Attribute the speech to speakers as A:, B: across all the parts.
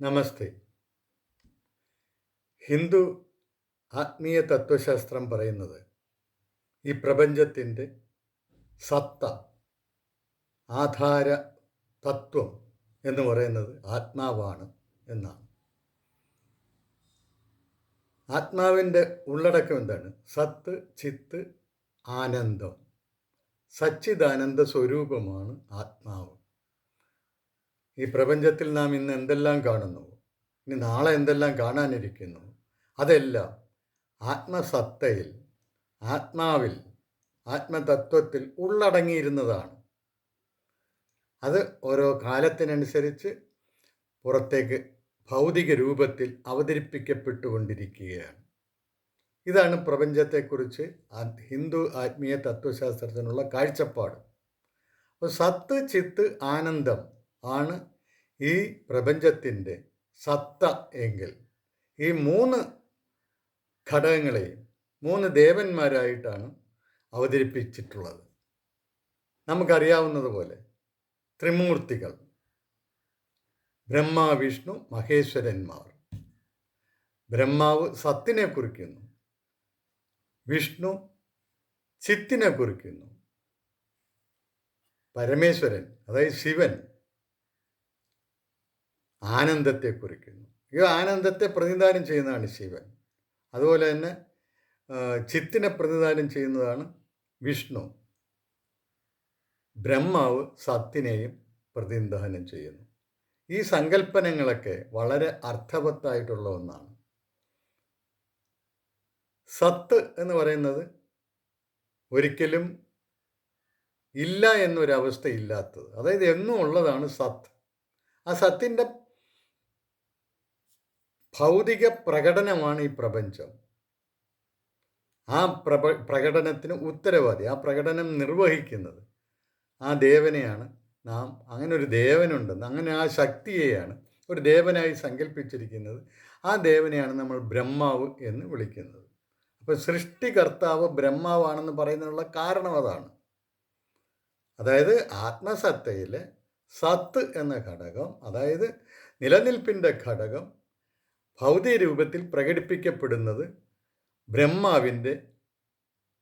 A: നമസ്തേ. ഹിന്ദു ആത്മീയ തത്വശാസ്ത്രം പറയുന്നത് ഈ പ്രപഞ്ചത്തിൻ്റെ സത്ത, ആധാര തത്വം എന്ന് പറയുന്നത് ആത്മാവാണ് എന്നാണ്. ആത്മാവിൻ്റെ ഉള്ളടക്കം എന്താണ്? സത്ത്, ചിത്ത്, ആനന്ദം. സച്ചിദാനന്ദ സ്വരൂപമാണ് ആത്മാവ്. ഈ പ്രപഞ്ചത്തിൽ നാം ഇന്ന് എന്തെല്ലാം കാണുന്നു, ഇനി നാളെ എന്തെല്ലാം കാണാനിരിക്കുന്നു, അതെല്ലാം ആത്മസത്തയിൽ, ആത്മാവിൽ, ആത്മതത്വത്തിൽ ഉള്ളടങ്ങിയിരുന്നതാണ്. അത് ഓരോ കാലത്തിനനുസരിച്ച് പുറത്തേക്ക് ഭൗതിക രൂപത്തിൽ അവതരിപ്പിക്കപ്പെട്ടുകൊണ്ടിരിക്കുകയാണ്. ഇതാണ് പ്രപഞ്ചത്തെക്കുറിച്ച് ഹിന്ദു ആത്മീയ തത്വശാസ്ത്രത്തിനുള്ള കാഴ്ചപ്പാട്. അപ്പോൾ സത്ത്, ചിത്ത്, ആനന്ദം ആണ് ഈ പ്രപഞ്ചത്തിൻ്റെ സത്ത എങ്കിൽ ഈ മൂന്ന് ഘടകങ്ങളെയും മൂന്ന് ദേവന്മാരായിട്ടാണ് അവതരിപ്പിച്ചിട്ടുള്ളത്. നമുക്കറിയാവുന്നതുപോലെ ത്രിമൂർത്തികൾ, ബ്രഹ്മ, വിഷ്ണു, മഹേശ്വരന്മാർ. ബ്രഹ്മാവ് സത്തിനെ കുറിക്കുന്നു, വിഷ്ണു ചിത്തിനെ കുറിക്കുന്നു, പരമേശ്വരൻ അതായത് ശിവൻ ആനന്ദത്തെ കുറിക്കുന്നു. ഈ ആനന്ദത്തെ പ്രതിനിധാനം ചെയ്യുന്നതാണ് ശിവൻ. അതുപോലെ തന്നെ ചിത്തിനെ പ്രതിനിധാനം ചെയ്യുന്നതാണ് വിഷ്ണു. ബ്രഹ്മാവ് സത്തിനെയും പ്രതിനിധാനം ചെയ്യുന്നു. ഈ സങ്കല്പനങ്ങളൊക്കെ വളരെ അർത്ഥവത്തായിട്ടുള്ള ഒന്നാണ്. സത്ത് എന്ന് പറയുന്നത് ഒരിക്കലും ഇല്ല എന്നൊരവസ്ഥ ഇല്ലാത്തത്, അതായത് എന്നും ഉള്ളതാണ് സത്ത്. ആ സത്തിൻ്റെ ഭൗതിക പ്രകടനമാണ് ഈ പ്രപഞ്ചം. ആ പ്രകടനത്തിന് ഉത്തരവാദി, ആ പ്രകടനം നിർവഹിക്കുന്നത് ആ ദേവനെയാണ് നാം. അങ്ങനെ ഒരു ദേവനുണ്ടെന്ന്, അങ്ങനെ ആ ശക്തിയെയാണ് ഒരു ദേവനായി സങ്കല്പിച്ചിരിക്കുന്നത്. ആ ദേവനെയാണ് നമ്മൾ ബ്രഹ്മാവ് എന്ന് വിളിക്കുന്നത്. അപ്പോൾ സൃഷ്ടികർത്താവ് ബ്രഹ്മാവാണെന്ന് പറയുന്നതിനുള്ള കാരണം അതാണ്. അതായത് ആത്മസത്തയിലെ സത്ത് എന്ന ഘടകം, അതായത് നിലനിൽപ്പിൻ്റെ ഘടകം, ഭൗതിക രൂപത്തിൽ പ്രകടിപ്പിക്കപ്പെടുന്നത് ബ്രഹ്മാവിൻ്റെ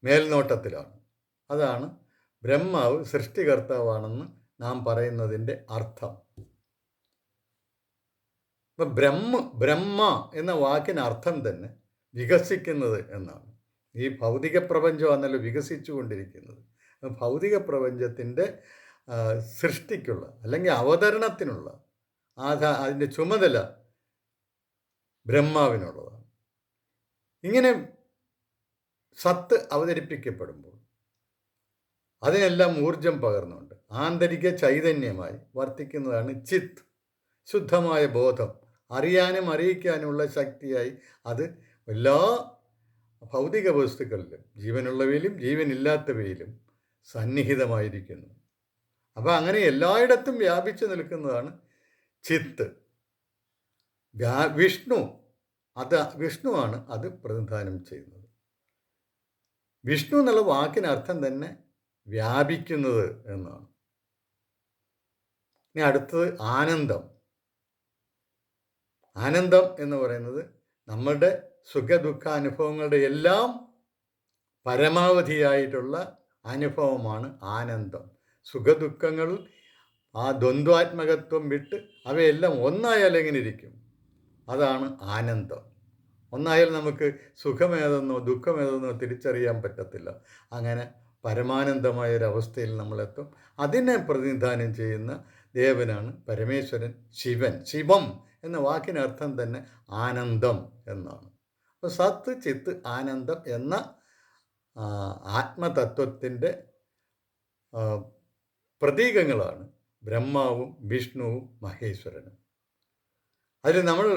A: മേൽനോട്ടത്തിലാണ്. അതാണ് ബ്രഹ്മാവ് സൃഷ്ടികർത്താവാണെന്ന് നാം പറയുന്നതിൻ്റെ അർത്ഥം. ഇപ്പം ബ്രഹ്മ എന്ന വാക്കിന് അർത്ഥം തന്നെ വികസിക്കുന്നത് എന്നാണ്. ഈ ഭൗതിക പ്രപഞ്ചമാണല്ലോ വികസിച്ചു കൊണ്ടിരിക്കുന്നത്. ഭൗതിക പ്രപഞ്ചത്തിൻ്റെ സൃഷ്ടിക്കുള്ള അല്ലെങ്കിൽ അവതരണത്തിനുള്ള അതിൻ്റെ ചുമതല ബ്രഹ്മാവിനുള്ളതാണ്. ഇങ്ങനെ സത്ത് അവതരിപ്പിക്കപ്പെടുമ്പോൾ അതിനെല്ലാം ഊർജം പകർന്നുകൊണ്ട് ആന്തരിക ചൈതന്യമായി വർത്തിക്കുന്നതാണ് ചിത്ത്, ശുദ്ധമായ ബോധം, അറിയാനും അറിയിക്കാനുമുള്ള ശക്തിയായി അത് എല്ലാ ഭൗതിക വസ്തുക്കളിലും, ജീവനുള്ളവയിലും ജീവനില്ലാത്തവയിലും സന്നിഹിതമായിരിക്കുന്നു. അപ്പോൾ അങ്ങനെ എല്ലായിടത്തും വ്യാപിച്ചു നിൽക്കുന്നതാണ് ചിത്ത്. വിഷ്ണുവാണ് അത് പ്രതിനിധാനം ചെയ്യുന്നത്. വിഷ്ണു എന്നുള്ള വാക്കിനർത്ഥം തന്നെ വ്യാപിക്കുന്നത് എന്നാണ്. ഇനി അടുത്തത് ആനന്ദം. ആനന്ദം എന്ന് പറയുന്നത് നമ്മളുടെ സുഖദുഃഖ അനുഭവങ്ങളുടെ എല്ലാം പരമാവധിയായിട്ടുള്ള അനുഭവമാണ് ആനന്ദം. സുഖദുഃഖങ്ങൾ ആ ദ്വന്ദ്വാത്മകത്വം വിട്ട് അവയെല്ലാം ഒന്നായാൽ എങ്ങനെ ഇരിക്കും? അതാണ് ആനന്ദം. ഒന്നായാൽ നമുക്ക് സുഖമേതെന്നോ ദുഃഖമേതെന്നോ തിരിച്ചറിയാൻ പറ്റത്തില്ല. അങ്ങനെ പരമാനന്ദമായൊരവസ്ഥയിൽ നമ്മളെത്തും. അതിനെ പ്രതിനിധാനം ചെയ്യുന്ന ദേവനാണ് പരമേശ്വരൻ, ശിവൻ. ശിവം എന്ന വാക്കിനർത്ഥം തന്നെ ആനന്ദം എന്നാണ്. അപ്പോൾ സത്ത്, ചിത്ത്, ആനന്ദം എന്ന ആത്മതത്വത്തിൻ്റെ പ്രതീകങ്ങളാണ് ബ്രഹ്മാവും വിഷ്ണുവും മഹേശ്വരനും. അതിൽ നമ്മൾ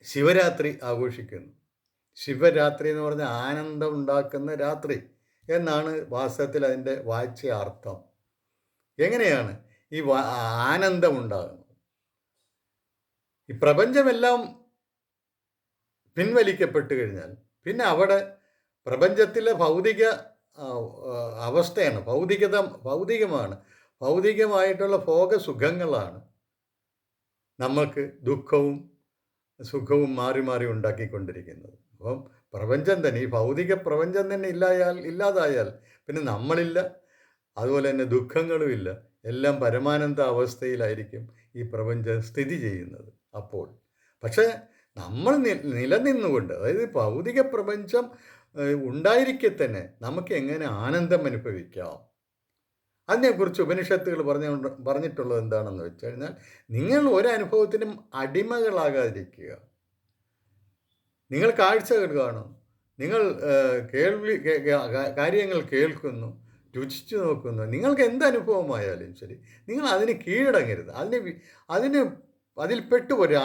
A: ശിവരാത്രി ആഘോഷിക്കുന്നു. ശിവരാത്രി എന്ന് പറഞ്ഞാൽ ആനന്ദം ഉണ്ടാക്കുന്ന രാത്രി എന്നാണ് വാസ്തവത്തിൽ അതിൻ്റെ വാച്യാർത്ഥം. എങ്ങനെയാണ് ഈ ആനന്ദം ഉണ്ടാകുന്നത്? ഈ പ്രപഞ്ചമെല്ലാം പിൻവലിക്കപ്പെട്ട് കഴിഞ്ഞാൽ പിന്നെ അവിടെ പ്രപഞ്ചത്തിലെ ഭൗതിക അവസ്ഥയാണ്, ഭൗതികമാണ്, ഭൗതികമായിട്ടുള്ള ഭോഗസുഖങ്ങളാണ് നമ്മൾക്ക് ദുഃഖവും സുഖവും മാറി മാറി ഉണ്ടാക്കിക്കൊണ്ടിരിക്കുന്നത്. അപ്പം പ്രപഞ്ചം തന്നെ, ഈ ഭൗതിക പ്രപഞ്ചം തന്നെ ഇല്ലാതായാൽ പിന്നെ നമ്മളില്ല, അതുപോലെ തന്നെ ദുഃഖങ്ങളും ഇല്ല. എല്ലാം പരമാനന്ദ അവസ്ഥയിലായിരിക്കും ഈ പ്രപഞ്ചം സ്ഥിതി ചെയ്യുന്നത് അപ്പോൾ. പക്ഷേ നമ്മൾ നിലനിന്നുകൊണ്ട്, അതായത് ഭൗതിക പ്രപഞ്ചം ഉണ്ടായിരിക്കെ തന്നെ നമുക്ക് എങ്ങനെ ആനന്ദം അനുഭവിക്കാം? അതിനെക്കുറിച്ച് ഉപനിഷത്തുകൾ പറഞ്ഞിട്ടുള്ളത് എന്താണെന്ന് വെച്ച് കഴിഞ്ഞാൽ, നിങ്ങൾ ഒരനുഭവത്തിനും അടിമകളാകാതിരിക്കുക. നിങ്ങൾ കാഴ്ചകൾ കാണും, നിങ്ങൾ കാര്യങ്ങൾ കേൾക്കുന്നു, രുചിച്ചു നോക്കുന്നു. നിങ്ങൾക്ക് എന്ത് അനുഭവമായാലും ശരി, നിങ്ങൾ അതിന് കീഴടങ്ങരുത്. അതിന് അതിൽ പെട്ടുപോരുക.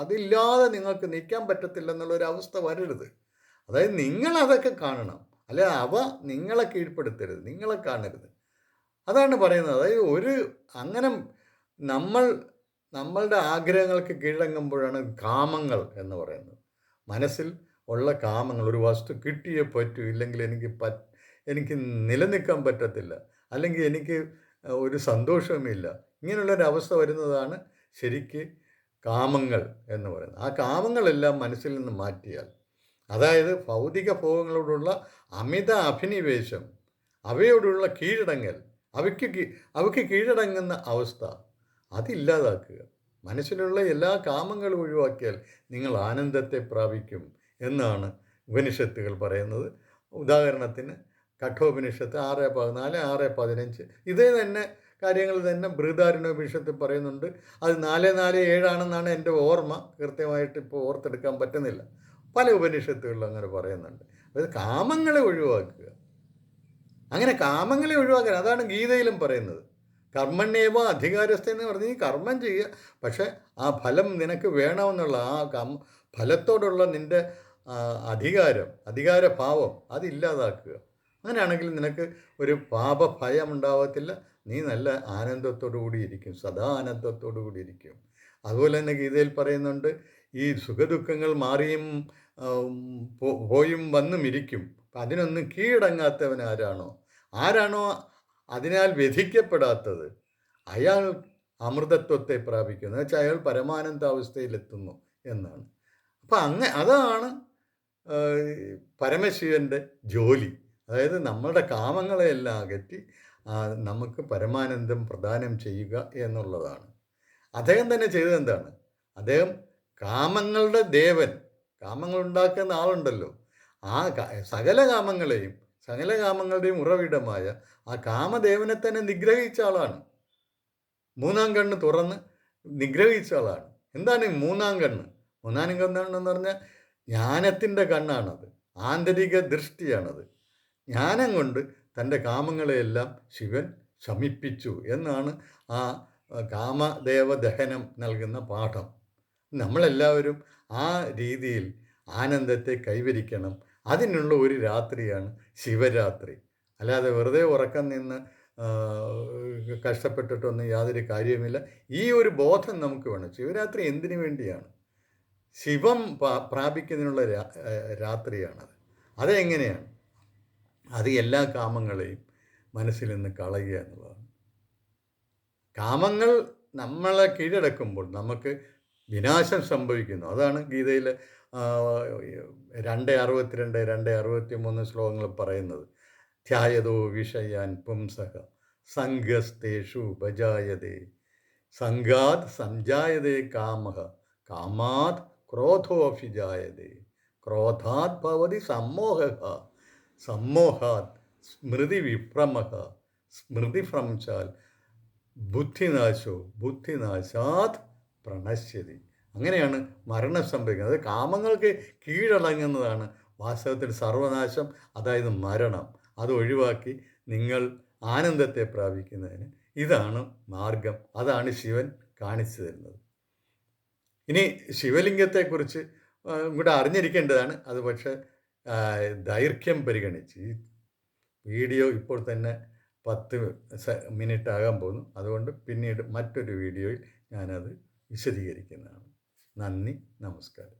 A: അതില്ലാതെ നിങ്ങൾക്ക് നിൽക്കാൻ പറ്റത്തില്ലെന്നുള്ളൊരവസ്ഥ വരരുത്. അതായത് നിങ്ങളതൊക്കെ കാണണം, അല്ലെ അവ നിങ്ങളെ കീഴ്പ്പെടുത്തരുത്, നിങ്ങളെ കാണരുത്. അതാണ് പറയുന്നത്. അതായത് അങ്ങനെ നമ്മളുടെ ആഗ്രഹങ്ങൾക്ക് കീഴടങ്ങുമ്പോഴാണ് കാമങ്ങൾ എന്ന് പറയുന്നത്. മനസ്സിൽ ഉള്ള കാമങ്ങൾ, ഒരു വസ്തു കിട്ടിയേ പറ്റൂ, ഇല്ലെങ്കിൽ എനിക്ക് നിലനിൽക്കാൻ പറ്റത്തില്ല, അല്ലെങ്കിൽ എനിക്ക് ഒരു സന്തോഷവുമില്ല, ഇങ്ങനെയുള്ളൊരവസ്ഥ വരുന്നതാണ് ശരിക്ക് കാമങ്ങൾ എന്ന് പറയുന്നത്. ആ കാമങ്ങളെല്ലാം മനസ്സിൽ നിന്ന് മാറ്റിയാൽ, അതായത് ഭൗതിക ഭോഗങ്ങളോടുള്ള അമിത അഭിനിവേശം, അവയോടുള്ള കീഴടങ്ങൽ, അവയ്ക്ക് കീഴടങ്ങുന്ന അവസ്ഥ, അതില്ലാതാക്കുക. മനസ്സിലുള്ള എല്ലാ കാമങ്ങളും ഒഴിവാക്കിയാൽ നിങ്ങൾ ആനന്ദത്തെ പ്രാപിക്കും എന്നാണ് ഉപനിഷത്തുകൾ പറയുന്നത്. ഉദാഹരണത്തിന് കഠോപനിഷത്ത് 6:14, 6:15 ഇതേ തന്നെ കാര്യങ്ങൾ തന്നെ ബൃഹദാരണ്യോപനിഷത്തിൽ പറയുന്നുണ്ട്. അത് 4:4-7 എൻ്റെ ഓർമ്മ, കൃത്യമായിട്ട് ഇപ്പോൾ ഓർത്തെടുക്കാൻ പറ്റുന്നില്ല. പല ഉപനിഷത്തുകളിലും അങ്ങനെ പറയുന്നുണ്ട്. അതായത് കാമങ്ങളെ ഒഴിവാക്കുക. അങ്ങനെ കാമങ്ങളെ ഒഴിവാക്കാൻ, അതാണ് ഗീതയിലും പറയുന്നത്. കർമ്മണ്യേവ അധികാരസ്ഥ എന്ന് പറഞ്ഞ് നീ കർമ്മം ചെയ്യുക, പക്ഷെ ആ ഫലം നിനക്ക് വേണമെന്നുള്ള ഫലത്തോടുള്ള നിൻ്റെ അധികാരഭാവം അതില്ലാതാക്കുക. അങ്ങനെയാണെങ്കിൽ നിനക്ക് ഒരു പാപഭയം ഉണ്ടാവത്തില്ല, നീ നല്ല ആനന്ദത്തോടു കൂടി ഇരിക്കും, സദാ ആനന്ദത്തോടു കൂടി ഇരിക്കും. അതുപോലെ തന്നെ ഗീതയിൽ പറയുന്നുണ്ട്, ഈ സുഖദുഃഖങ്ങൾ മാറിയും പോയും വന്നും ഇരിക്കും, അതിനൊന്നും കീഴടങ്ങാത്തവൻ ആരാണോ അതിനാൽ വ്യഥിക്കപ്പെടാത്തത്, അയാൾ അമൃതത്വത്തെ പ്രാപിക്കുന്നു. എന്ന് വെച്ചാൽ അയാൾ പരമാനന്ദാവസ്ഥയിലെത്തുന്നു എന്നാണ്. അപ്പം അതാണ് പരമശിവൻ്റെ ജോലി. അതായത് നമ്മളുടെ കാമങ്ങളെയെല്ലാം അകറ്റി നമുക്ക് പരമാനന്ദം പ്രദാനം ചെയ്യുക എന്നുള്ളതാണ്. അദ്ദേഹം തന്നെ ചെയ്തതെന്താണ്? അദ്ദേഹം കാമങ്ങളുടെ ദേവൻ, കാമങ്ങൾ ഉണ്ടാക്കുന്ന ആളുണ്ടല്ലോ, ആ സകല കാമങ്ങളുടെയും ഉറവിടമായ ആ കാമദേവനെ തന്നെ നിഗ്രഹിച്ച ആളാണ്. മൂന്നാം കണ്ണ് തുറന്ന് നിഗ്രഹിച്ച ആളാണ്. എന്താണ് ഈ മൂന്നാം കണ്ണ്? മൂന്നാം കണ്ണെന്ന് പറഞ്ഞാൽ ജ്ഞാനത്തിൻ്റെ കണ്ണാണത്, ആന്തരിക ദൃഷ്ടിയാണത്. ജ്ഞാനം കൊണ്ട് തൻ്റെ കാമങ്ങളെയെല്ലാം ശിവൻ ശമിപ്പിച്ചു എന്നാണ് ആ കാമദേവ ദഹനം നൽകുന്ന പാഠം. നമ്മളെല്ലാവരും ആ രീതിയിൽ ആനന്ദത്തെ കൈവരിക്കണം. അതിനുള്ള ഒരു രാത്രിയാണ് ശിവരാത്രി. അല്ലാതെ വെറുതെ ഉറക്കം നിന്ന് കഷ്ടപ്പെട്ടിട്ടൊന്നും യാതൊരു കാര്യവുമില്ല. ഈ ഒരു ബോധം നമുക്ക് വേണം. ശിവരാത്രി എന്തിനു വേണ്ടിയാണ്? ശിവം പ്രാപിക്കുന്നതിനുള്ള രാത്രിയാണത്. അതെങ്ങനെയാണ്? അത് എല്ലാ കാമങ്ങളെയും മനസ്സിൽ നിന്ന് കളയുക എന്നുള്ളതാണ്. കാമങ്ങൾ നമ്മളെ കീഴടക്കുമ്പോൾ നമുക്ക് വിനാശം സംഭവിക്കുന്നു. അതാണ് ഗീതയിൽ 2:62, 2:63 ശ്ലോകങ്ങൾ പറയുന്നത്. ധ്യായതോ വിഷയാൻ പുംസഃ സംഗസ്തേഷു ഉപജായതേ സംഗാത് സംജായതേ കാമഃ കാമാത് ക്രോധോഭിജായതേ ക്രോധാത് ഭവതി സമ്മോഹഃ സമ്മോഹാത് സ്മൃതിവിഭ്രമഃ സ്മൃതിഭ്രംശാൽ ബുദ്ധിനാശാത് പ്രണശ്യതി. അങ്ങനെയാണ് മരണം സംഭവിക്കുന്നത്. അത് കാമങ്ങൾക്ക് കീഴടങ്ങുന്നതാണ് വാസ്തവത്തിൽ സർവനാശം, അതായത് മരണം. അത് ഒഴിവാക്കി നിങ്ങൾ ആനന്ദത്തെ പ്രാപിക്കുന്നതിന് ഇതാണ് മാർഗം. അതാണ് ശിവൻ കാണിച്ചു തരുന്നത്. ഇനി ശിവലിംഗത്തെക്കുറിച്ച് കൂടെ അറിഞ്ഞിരിക്കേണ്ടതാണ്. അത് പക്ഷേ ദൈർഘ്യം പരിഗണിച്ച് ഈ വീഡിയോ ഇപ്പോൾ തന്നെ 10 മിനിറ്റ് ആകാൻ പോകുന്നു. അതുകൊണ്ട് പിന്നീട് മറ്റൊരു വീഡിയോയിൽ ഞാനത് വിശദീകരിക്കുന്നതാണ്. നന്ദി, നമസ്കാരം.